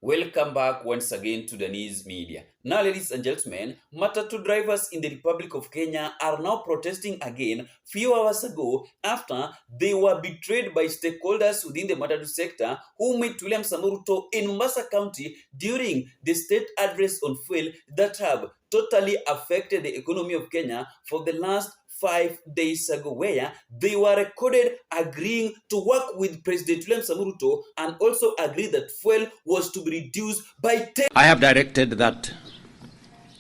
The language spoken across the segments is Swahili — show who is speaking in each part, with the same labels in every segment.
Speaker 1: Welcome back once again to the news media. Now, ladies and gentlemen, Matatu drivers in the Republic of Kenya are now protesting again few hours ago after they were betrayed by stakeholders within the Matatu sector who met Wantam Ruto in Mombasa County during the state address on fuel that have totally affected the economy of Kenya for the last 5 days ago, where they were recorded agreeing to work with President Wantam Ruto and also agreed that fuel was to be reduced by 10.
Speaker 2: I have directed that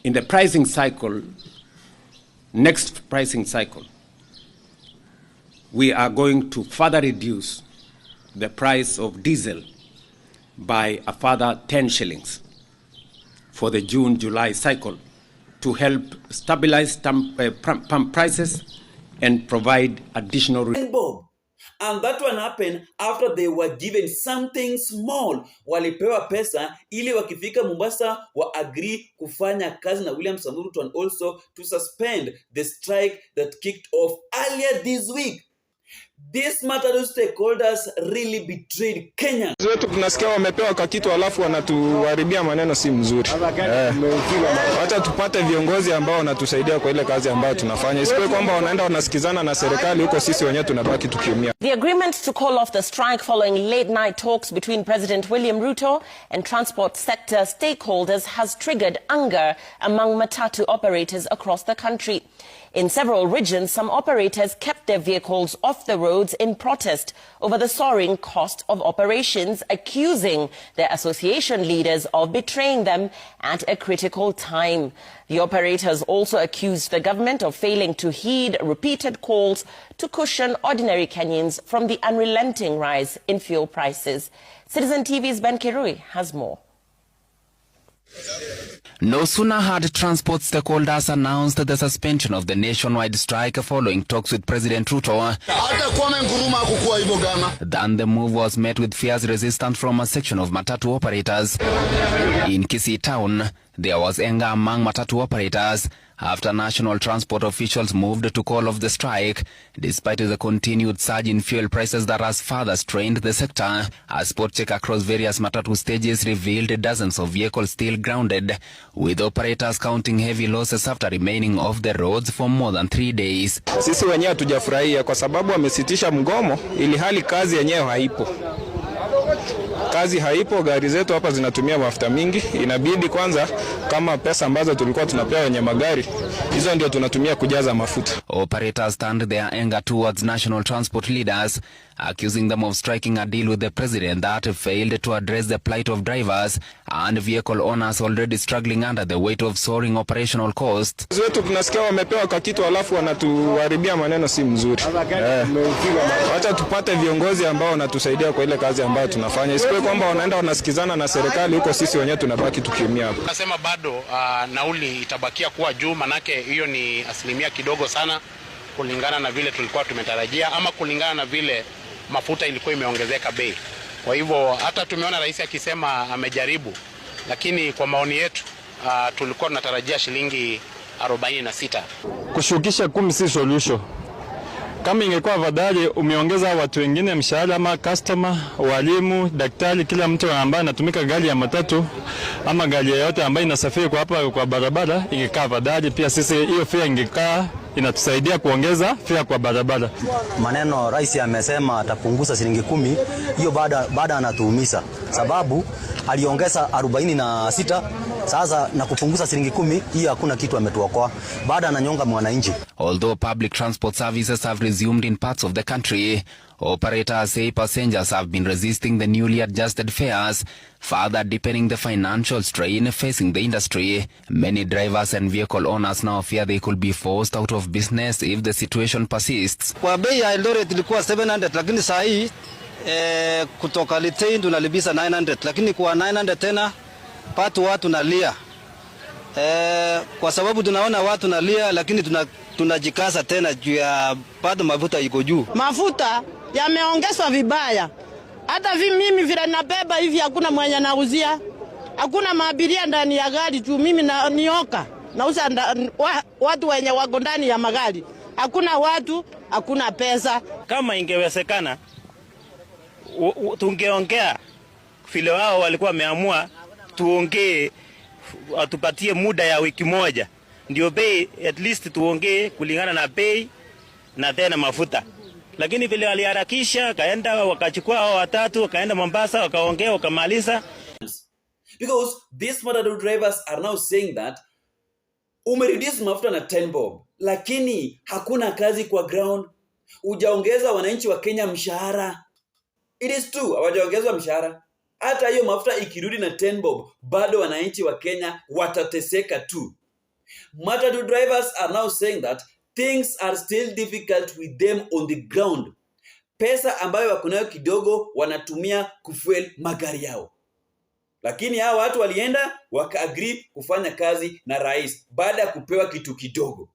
Speaker 2: in the pricing cycle, next pricing cycle, we are going to further reduce the price of diesel by a further 10 shillings for the June-July cycle, to help stabilize pump prices and provide additional
Speaker 1: And that one happened after they were given something small. Walipewa pesa ili wakifika Mombasa wa agree kufanya kazi na Wantam Ruto and also to suspend the strike that kicked off earlier this week. These Matatu stakeholders really betrayed Kenya.
Speaker 3: Wetu tunasikia wamepewa kakitu alafu wanatuharibia maneno si mzuri. Wacha tupate viongozi ambao wanatusaidia kwa ile kazi ambayo tunafanya. Isiwe kwamba wanaenda wanasikizana na serikali huko sisi wenyewe tunabaki tukiumia.
Speaker 4: The agreement to call off the strike following late night talks between President William Ruto and transport sector stakeholders has triggered anger among Matatu operators across the country. In several regions, some operators kept their vehicles off the roads in protest over the soaring cost of operations, accusing their association leaders of betraying them at a critical time. The operators also accused the government of failing to heed repeated calls to cushion ordinary Kenyans from the unrelenting rise in fuel prices. Citizen TV's Ben Kirui has more.
Speaker 5: No sooner had transport stakeholders announced the suspension of the nationwide strike following talks with President Ruto than the move was met with fierce resistance from a section of Matatu operators. In Kisii town, there was anger among Matatu operators after national transport officials moved to call off the strike, despite the continued surge in fuel prices that has further strained the sector. A spot check across various Matatu stages revealed dozens of vehicles still grounded, with operators counting heavy losses after remaining off the roads for more than 3 days.
Speaker 3: Sisi wenyewe hatujafurahia kwa sababu wamesitisha mgomo ili hali kazi yenyewe haipo. Kazi haipo, gari zetu hapa zinatumia mafuta mingi. Inabidi kwanza kama pesa ambazo tulikuwa tunapewa wenye magari, hizo ndio tunatumia kujaza mafuta.
Speaker 5: Operators turned their anger towards national transport leaders, accusing them of striking a deal with the president that failed to address the plight of drivers and vehicle owners already struggling under the weight of soaring operational costs.
Speaker 3: Wetu tunasikia wamepewa kakitu alafu wanatuharibia maneno si mzuri. Wacha tupate viongozi ambao wanatusaidia kwa ile kazi ambayo tunafanya. Isiwe kwamba wanaenda wanasikizana na serikali huko sisi wenyewe tunabaki tukiumia hapo.
Speaker 6: Nasema bado nauli itabakia kuwa juu, manake hiyo ni asilimia kidogo sana kulingana na vile tulikuwa tumetarajia, ama kulingana na vile mafuta ilikuwa imeongezeka bei. Kwa hivyo hata tumeona rais akisema amejaribu, lakini kwa maoni yetu tulikuwa tunatarajia shilingi 46.
Speaker 7: Kushukisha 10 si solution. Kama ingekuwa afadhali umeongeza watu wengine mshahara, ama customer, walimu, daktari, kila mtu ambaye anatumika gari ya matatu ama gari yoyote ambayo inasafiri kwa hapa kwa barabara, ingekaa afadhali. Pia sisi hiyo fare ingekaa inatusaidia kuongeza fare kwa barabara.
Speaker 8: Maneno rais amesema atapunguza shilingi 10, hiyo baada anatuumiza, sababu aliongeza 46 sasa na kupunguza shilingi 10, hiyo hakuna kitu ametuokoa, baada ananyonga mwananchi.
Speaker 5: Although public transport services have resumed in parts of the country, operators say passengers have been resisting the newly adjusted fares, further deepening the financial strain facing the industry. Many drivers and vehicle owners now fear they could be forced out of business if the situation persists.
Speaker 8: Kwa bei ya Eldoret ilikuwa 700, lakini saa hii kutoka Litein tunalibisa 900, lakini kwa 900 tena watu nalia. Kwa sababu tunaona watu nalia, lakini tunajikaza tena juu ya bado mafuta iko juu.
Speaker 9: Mafuta yameongezwa vibaya. Hata mimi vile nabeba hivi hakuna mwenye nauzia. Hakuna maabiria ndani ya gari juu mimi nioka. Nauza watu wenye wako ndani ya magari. Hakuna watu, hakuna pesa.
Speaker 10: Kama ingewezekana tungeongea vile wao walikuwa wameamua tuongee, atupatie muda ya wiki moja ndio bei at least tuongee kulingana na bei na tena mafuta. Lakini vile waliharakisha, kaenda wakachukua hao watatu, wakaenda Mombasa, wakaongea, wakamaliza.
Speaker 1: Because these Matatu drivers are now saying that umereduce mafuta na 10 bob, lakini hakuna kazi kwa ground. Ujaongeza wananchi wa Kenya mshahara. It is true, hawajaongezwa mshahara. Hata hiyo mafuta ikirudi na 10 bob, bado wananchi wa Kenya watateseka tu. Matatu drivers are now saying that things are still difficult with them on the ground. Pesa ambayo wako nayo kidogo wanatumia kufuel magari yao. Lakini hao watu walienda waka-agree kufanya kazi na rais baada ya kupewa kitu kidogo.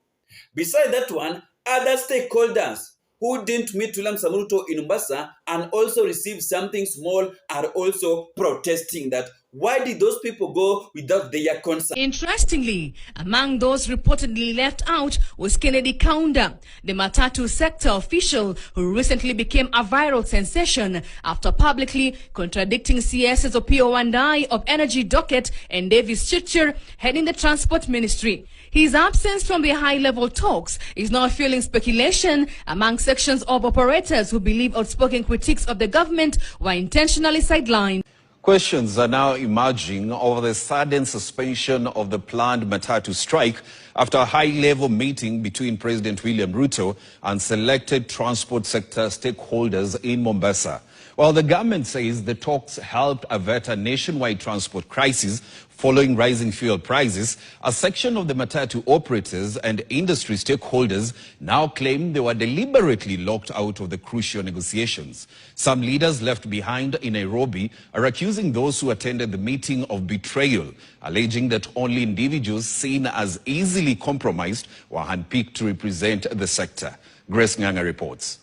Speaker 1: Besides that one, other stakeholders who didn't meet William Ruto in Mombasa and also received something small are also protesting that. Why did those people go without their consent?
Speaker 11: Interestingly, among those reportedly left out was Kennedy Kaunda, the Matatu sector official who recently became a viral sensation after publicly contradicting CS's Opiyo Wandayi of Energy Docket and Davis Chichir heading the Transport Ministry. His absence from the high-level talks is now fueling speculation among sections of operators who believe outspoken critiques of the government were intentionally sidelined.
Speaker 12: Questions are now emerging over the sudden suspension of the planned Matatu strike after a high-level meeting between President William Ruto and selected transport sector stakeholders in Mombasa. While the government says the talks helped avert a nationwide transport crisis following rising fuel prices, a section of the Matatu operators and industry stakeholders now claim they were deliberately locked out of the crucial negotiations. Some leaders left behind in Nairobi are accusing those who attended the meeting of betrayal, alleging that only individuals seen as easily compromised were handpicked to represent the sector. Grace Nganga reports.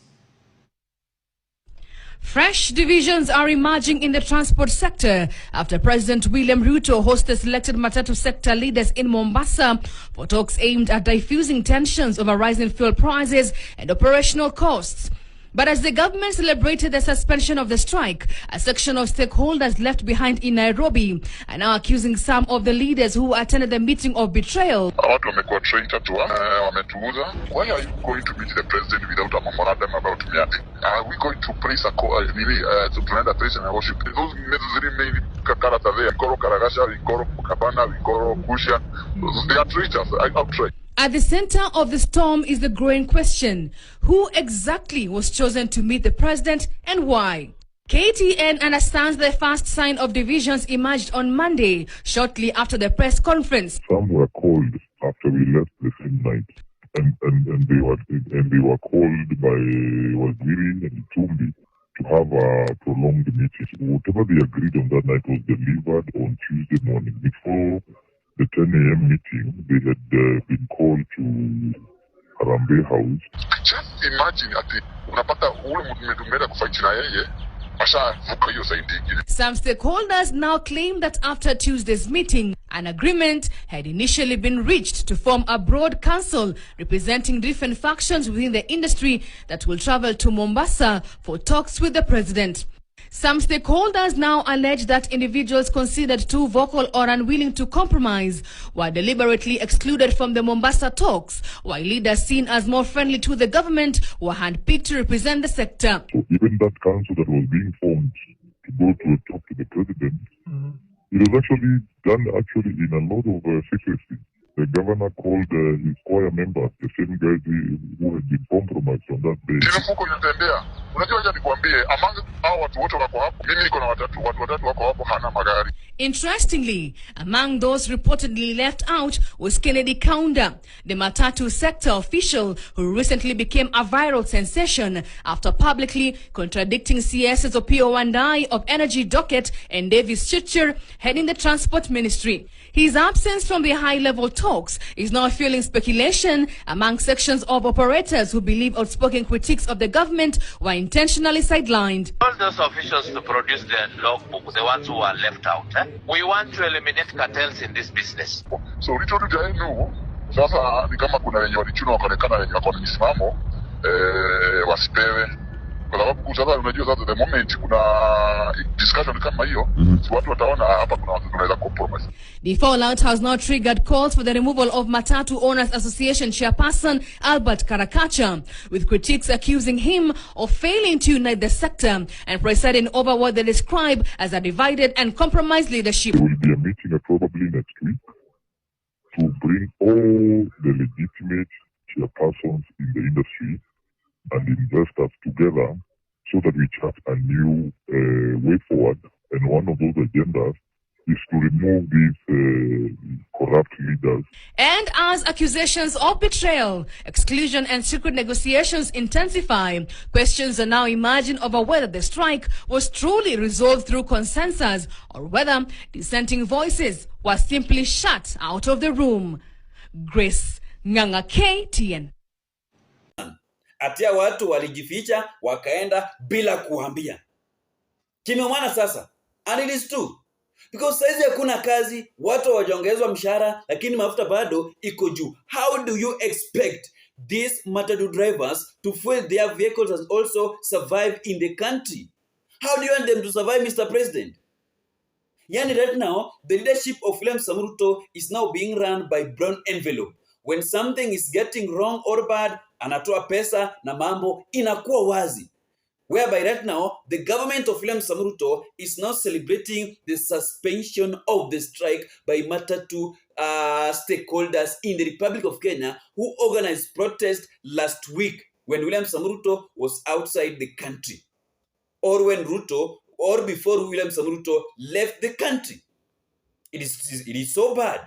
Speaker 11: Fresh divisions are emerging in the transport sector after President William Ruto hosted selected Matatu sector leaders in Mombasa for talks aimed at diffusing tensions over rising fuel prices and operational costs. But as the government celebrated the suspension of the strike, a section of stakeholders left behind in Nairobi are now accusing some of the leaders who attended the meeting of betrayal.
Speaker 13: Why are you going to meet the president without a memorandum about me? Are we going to praise a to render praise and worship? Those necessary main characters there, Vikoro Karagasha, Vikoro Kabana, Vikoro Kusha, they are traitors outright.
Speaker 11: At the center of the storm is the growing question: who exactly was chosen to meet the president and why? KTN understands the first sign of divisions emerged on Monday, shortly after the press conference.
Speaker 14: Some were called after we left the same night, and they were called by Waziri and Tumbi to have a prolonged meeting. Whatever they agreed on that night was delivered on Tuesday morning. Before the 10 a.m. meeting, they had been called to Harambee House.
Speaker 13: Just imagine
Speaker 11: Some stakeholders now claim that after Tuesday's meeting, an agreement had initially been reached to form a broad council representing different factions within the industry that will travel to Mombasa for talks with the president. Some stakeholders now allege that individuals considered too vocal or unwilling to compromise were deliberately excluded from the Mombasa talks, while leaders seen as more friendly to the government were handpicked to represent the sector.
Speaker 14: So even that council that was being formed to go to talk to the president, it was actually done in a lot of secrecy. The governor called his choir members, the same guys who had been compromised on that day.
Speaker 11: Interestingly, among those reportedly left out was Kennedy Kaunda, the Matatu sector official who recently became a viral sensation after publicly contradicting CS's Opiyo Wandayi of Energy Docket and Davis Chichir heading the Transport Ministry. His absence from the high-level talks is now fueling speculation among sections of operators who believe outspoken critiques of the government were intentionally sidelined.
Speaker 15: All those officials to produce the logbook, the ones who are left out. We want to eliminate cartels in this business.
Speaker 13: So Ruto knew, sasa ni kama kuna wenye walichuna wakaonekana wenye wako na misimamo wasipewe Kwa sababu sasa unajua sasa the moment kuna discussion kama hiyo, watu wataona hapa kuna watu tunaweza compromise.
Speaker 11: The fallout has now triggered calls for the removal of Matatu Owners Association chairperson Albert Karakacha, with critics accusing him of failing to unite the sector and presiding over what they describe as a divided and compromised leadership.
Speaker 14: There will be a meeting probably next week to bring all the legitimate chairpersons in the industry and investors together so that we chart a new way forward. And one of those agendas is to remove these corrupt leaders.
Speaker 11: And as accusations of betrayal, exclusion and secret negotiations intensify, questions are now emerging over whether the strike was truly resolved through consensus or whether dissenting voices were simply shut out of the room. Grace Nganga, KTN.
Speaker 1: Atia watu walijificha wakaenda bila kuambia. Kimeumana sasa. And it is true. Because saizi hakuna kazi, watu hawajaongezwa mshahara, lakini mafuta bado iko juu. How do you expect these Matatu drivers to fuel their vehicles and also survive in the country? How do you want them to survive, Mr. President? Yani right now, the leadership of William Ruto is now being run by brown envelope. When something is getting wrong or bad, anatoa pesa na mambo inakuwa wazi. Whereby right now, the government of William Ruto is now celebrating the suspension of the strike by Matatu stakeholders in the Republic of Kenya who organized protest last week when William Ruto was outside the country. Or when Ruto, or before William Ruto left the country. It is so bad.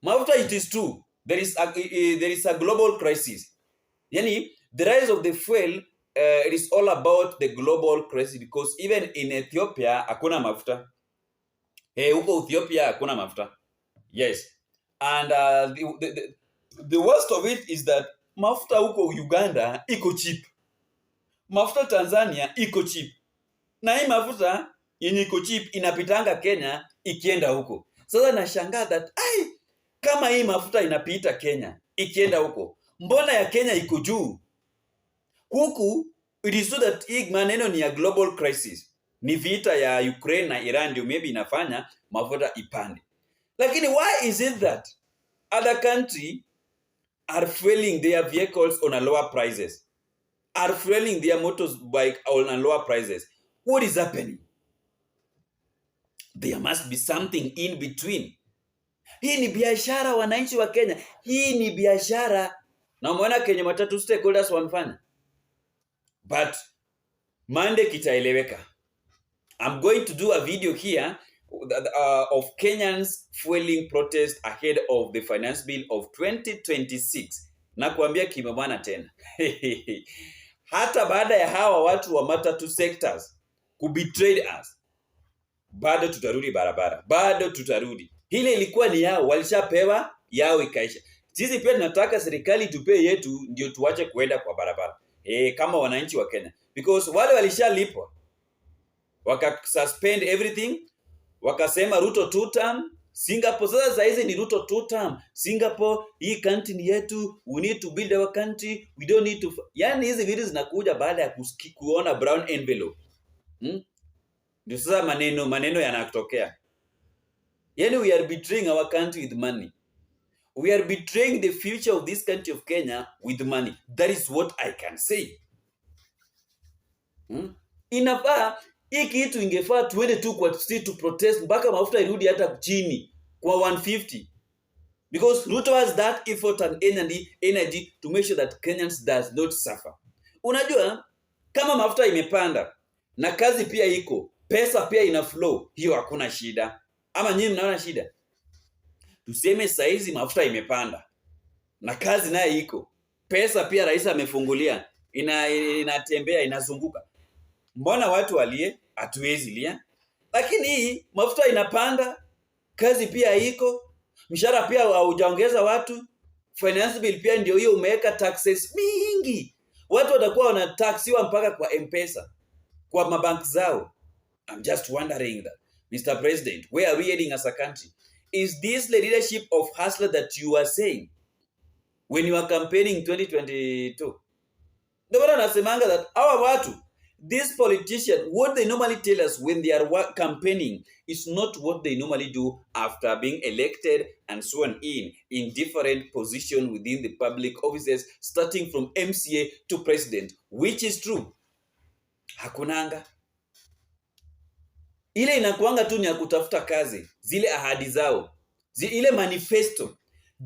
Speaker 1: Mafuta, it is true. There is a global crisis. Yani, the rise of the fuel, it is all about the global crisis because even in Ethiopia, hakuna mafuta. Huko Ethiopia, hakuna mafuta. Yes. And the worst of it is that mafuta huko Uganda, iko cheap. Mafuta Tanzania, iko cheap. Na hii mafuta, yenye iko cheap, inapitanga Kenya, ikienda huko. Sasa nashangaa that, kama hii mafuta inapita Kenya, ikienda huko, mbona ya Kenya iko juu? Huku, it is so that hii maneno ni ya global crisis. Ni vita ya Ukraine na Iran ndio maybe inafanya mafuta ipande. Lakini why is it that other countries are fueling their vehicles on a lower prices? Are fueling their motorbike on a lower prices? What is happening? There must be something in between. Hii ni biashara wananchi wa Kenya. Hii ni biashara. Na umeona Kenya Matatu stakeholders wamefanya. But Monday kitaeleweka. I'm going to do a video here of Kenyans fueling protest ahead of the finance bill of 2026. Na kuambia kimemwana tena. Hata baada ya hawa watu wa Matatu sectors kubetrayed us, bado tutarudi barabara. Bado tutarudi. Hile ilikuwa ni yao, walishapewa yao ikaisha. Sisi pia tunataka serikali tupe yetu ndio tuache kuenda kwa barabara. Kama wananchi wa Kenya. Because wale walishalipwa. Waka-suspend everything. Wakasema Ruto 2 term. Singapore, sasa hizi ni Ruto 2 term. Singapore, hii country ni yetu. We need to build our country. We don't need to... Yani hizi vitu zinakuja baada ya kuona brown envelope. Ndio sasa maneno yanatokea. Yani we are betraying our country with money. We are betraying the future of this country of Kenya with money. That is what I can say. Inafaa, hii kitu ingefaa tuende tu kwa street to protest mpaka mafuta irudi hata chini kwa 150. Because Ruto has that effort and energy to make sure that Kenyans does not suffer. Unajua, kama mafuta imepanda na kazi pia iko, pesa pia ina flow, hiyo hakuna shida. Ama nyinyi mnaona shida? Tuseme saizi mafuta imepanda na kazi naye iko, pesa pia rais amefungulia, inatembea, inazunguka. Mbona watu walie? Hatuwezi lia. Lakini hii mafuta inapanda, kazi pia iko, mshahara pia haujaongeza watu, finance bill pia ndio hiyo, umeweka taxes mingi. Watu watakuwa wanataxiwa mpaka kwa M-Pesa, kwa mabank zao. I'm just wondering that, Mr. President, where are we heading as a country? Is this the leadership of hustler that you are saying when you are campaigning 2022? Ndio maana nasemanga that our watu, these politicians, what they normally tell us when they are campaigning is not what they normally do after being elected and sworn in different positions within the public offices, starting from MCA to president, which is true. Hakunanga. Ile inakuanga tu ni ya kutafuta kazi, zile ahadi zao, ile manifesto.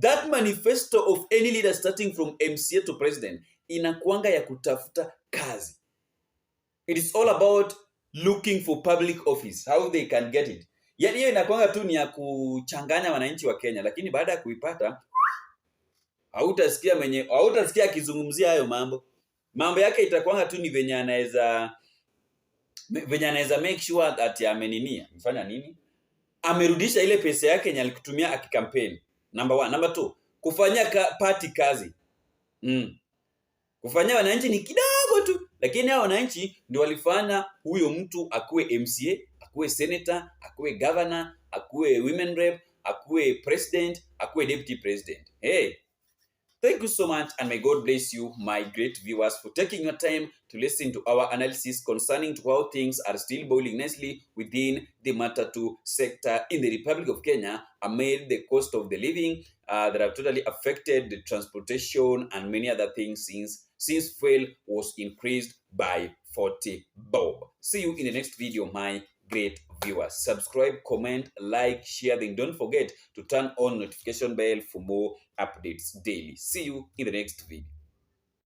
Speaker 1: That manifesto of any leader starting from MCA to president inakuanga ya kutafuta kazi. It is all about looking for public office, how they can get it. Yaani hiyo inakuanga tu ni ya kuchanganya wananchi wa Kenya, lakini baada ya kuipata hautasikia akizungumzia hayo mambo. Mambo yake itakuanga tu ni venye anaweza make sure that mfanya nini? Amerudisha ile pesa yake yenye alikutumia akikampeni. Number 1, number 2, kufanyia party kazi. Kufanyia wananchi ni kidogo tu, lakini hao wananchi ndio walifanya huyo mtu akuwe MCA, akuwe senator, akuwe governor, akuwe women rep, akuwe president, akuwe deputy president. Hey, thank you so much, and may God bless you, my great viewers, for taking your time to listen to our analysis concerning to how things are still boiling nicely within the Matatu sector in the Republic of Kenya amid the cost of the living that have totally affected the transportation and many other things since fuel was increased by 40 bob. See you in the next video, my great viewers. Subscribe, comment, like, share, then don't forget to turn on notification bell for more updates daily. See you in the next video.